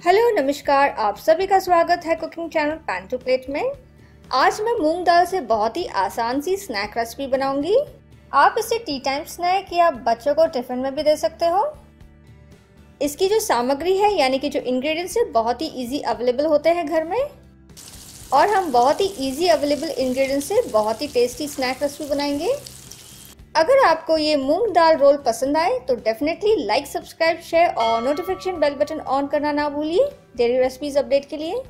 Hello नमस्कार, आप सभी का स्वागत है cooking channel pan to plate में। आज मैं मूंग दाल से बहुत ही आसान सी स्नैक रेसिपी बनाऊंगी। आप इसे टी टाइम स्नैक या बच्चों को टिफिन में भी दे सकते हो। इसकी जो सामग्री है यानी कि जो इंग्रेडिएंट्स है बहुत ही इजी अवेलेबल होते हैं घर में, और हम बहुत ही इजी अवेलेबल इंग्रेडिएंट्स से बहुत ही टेस्टी स्नैक रेसिपी बनाएंगे। अगर आपको ये मूंग दाल रोल पसंद आए तो डेफिनेटली लाइक, सब्सक्राइब, शेयर और नोटिफिकेशन बेल बटन ऑन करना ना भूलिए डेली रेसिपीज अपडेट के लिए।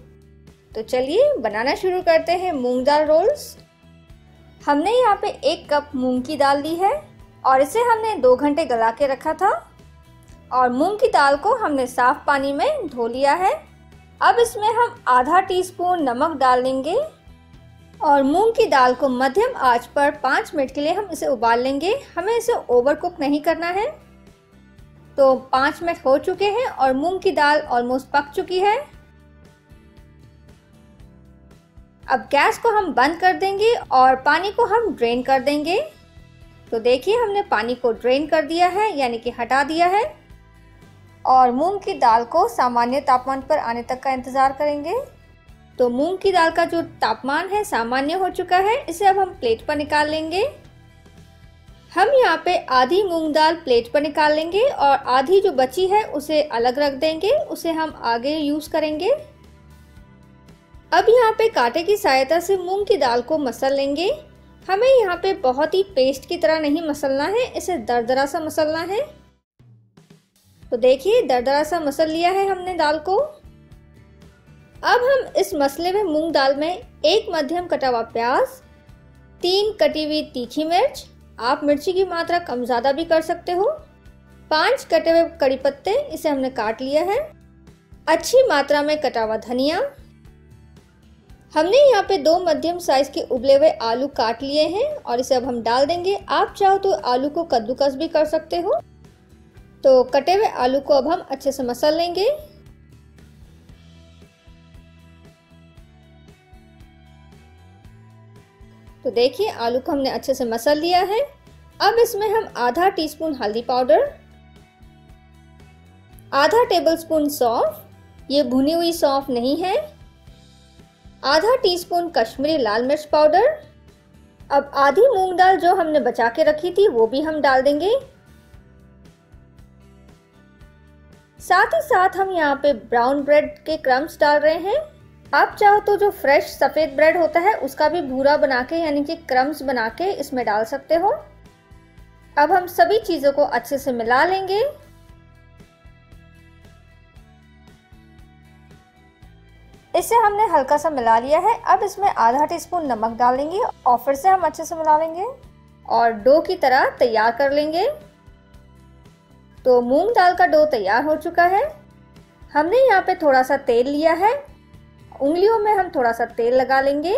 तो चलिए बनाना शुरू करते हैं मूंग दाल रोल्स। हमने यहाँ पे 1 कप मूंग की दाल ली है और इसे हमने 2 घंटे गला के रखा था, और मूंग की दाल को हमने साफ पानी में धो लिया है। अब इसमें हम आधा टीस्पून नमक डाल लेंगे और मूंग की दाल को मध्यम आंच पर 5 मिनट के लिए हम इसे उबाल लेंगे। हमें इसे ओवर कुक नहीं करना है। तो 5 मिनट हो चुके हैं और मूंग की दाल ऑलमोस्ट पक चुकी है। अब गैस को हम बंद कर देंगे और पानी को हम ड्रेन कर देंगे। तो देखिए हमने पानी को ड्रेन कर दिया है यानी कि हटा दिया है, और मूंग की दाल को सामान्य तापमान पर आने तक का इंतजार करेंगे। तो मूंग की दाल का जो तापमान है सामान्य हो चुका है। इसे अब हम प्लेट पर निकाल लेंगे। हम यहाँ पे आधी मूंग दाल प्लेट पर निकाल लेंगे और आधी जो बची है उसे अलग रख देंगे, उसे हम आगे यूज करेंगे। अब यहाँ पे कांटे की सहायता से मूंग की दाल को मसल लेंगे। हमें यहाँ पे बहुत ही पेस्ट की तरह नहीं मसलना है, इसे दरदरा सा मसलना है। तो देखिए दरदरा सा मसल लिया है हमने दाल को। अब हम इस मसले में मूंग दाल में 1 मध्यम कटा हुआ प्याज, 3 कटी हुई तीखी मिर्च, आप मिर्ची की मात्रा कम ज़्यादा भी कर सकते हो, 5 कटे हुए कड़ी पत्ते, इसे हमने काट लिया है, अच्छी मात्रा में कटा हुआ धनिया। हमने यहाँ पे 2 मध्यम साइज के उबले हुए आलू काट लिए हैं और इसे अब हम डाल देंगे। आप चाहो तो आलू को कद्दूकस भी कर सकते हो। तो कटे हुए आलू को अब हम अच्छे से मसल लेंगे। तो देखिए आलू को हमने अच्छे से मसल लिया है। अब इसमें हम आधा टीस्पून हल्दी पाउडर, आधा टेबलस्पून सौंफ, ये भुनी हुई सौंफ नहीं है, आधा टीस्पून कश्मीरी लाल मिर्च पाउडर। अब आधी मूंग दाल जो हमने बचा के रखी थी वो भी हम डाल देंगे। साथ ही साथ हम यहाँ पे ब्राउन ब्रेड के क्रम्स डाल रहे हैं। आप चाहो तो जो फ्रेश सफ़ेद ब्रेड होता है उसका भी भूरा बना के यानी कि क्रम्स बना के इसमें डाल सकते हो। अब हम सभी चीज़ों को अच्छे से मिला लेंगे। इसे हमने हल्का सा मिला लिया है। अब इसमें आधा टीस्पून नमक डालेंगे और फिर से हम अच्छे से मिला लेंगे और डो की तरह तैयार कर लेंगे। तो मूंग दाल का डो तैयार हो चुका है। हमने यहाँ पे थोड़ा सा तेल लिया है, उंगलियों में हम थोड़ा सा तेल लगा लेंगे।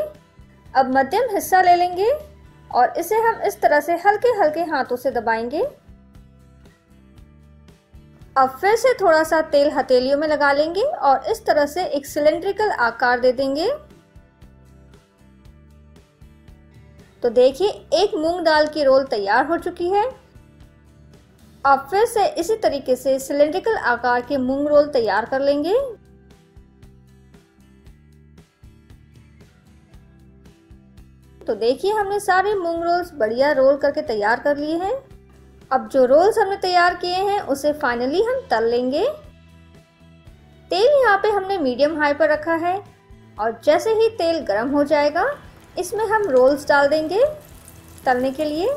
अब मध्यम हिस्सा ले लेंगे और इसे हम इस तरह से हल्के हल्के हाथों से दबाएंगे। अब फिर से थोड़ा सा तेल हथेलियों में लगा लेंगे और इस तरह से एक सिलेंड्रिकल आकार दे देंगे। तो देखिए एक मूंग दाल की रोल तैयार हो चुकी है। अब फिर से इसी तरीके से सिलेंड्रिकल आकार के मूंग रोल तैयार कर लेंगे। तो देखिए हमने सारे मूंग रोल्स बढ़िया रोल करके तैयार कर लिए हैं। अब जो रोल्स हमने तैयार किए हैं उसे फाइनली हम तल लेंगे। तेल यहाँ पे हमने मीडियम हाई पर रखा है और जैसे ही तेल गर्म हो जाएगा इसमें हम रोल्स डाल देंगे तलने के लिए।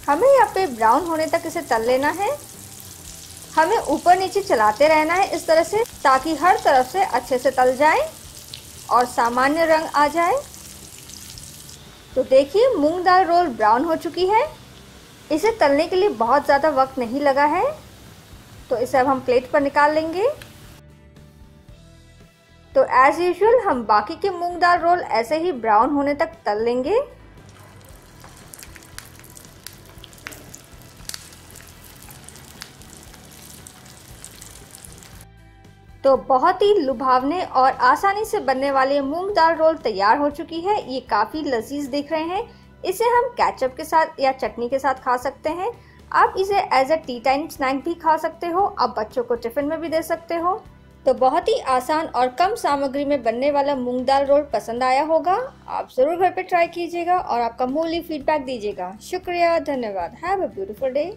हमें यहाँ पे ब्राउन होने तक इसे तल लेना है। हमें ऊपर नीचे चलाते रहना है इस तरह से, ताकि हर तरफ से अच्छे से तल जाए और सामान्य रंग आ जाए। तो देखिए मूंग दाल रोल ब्राउन हो चुकी है। इसे तलने के लिए बहुत ज़्यादा वक्त नहीं लगा है। तो इसे अब हम प्लेट पर निकाल लेंगे। तो एज यूजुअल हम बाकी के मूंग दाल रोल ऐसे ही ब्राउन होने तक तल लेंगे। तो बहुत ही लुभावने और आसानी से बनने वाले मूंग दाल रोल तैयार हो चुकी है। ये काफ़ी लजीज दिख रहे हैं। इसे हम केचप के साथ या चटनी के साथ खा सकते हैं। आप इसे as a tea time snack भी खा सकते हो। आप बच्चों को टिफ़िन में भी दे सकते हो। तो बहुत ही आसान और कम सामग्री में बनने वाला मूंग दाल रोल पसंद आया होगा। आप ज़रूर घर पे ट्राई कीजिएगा और आपका मूल्य फीडबैक दीजिएगा। शुक्रिया, धन्यवाद। Have a beautiful day.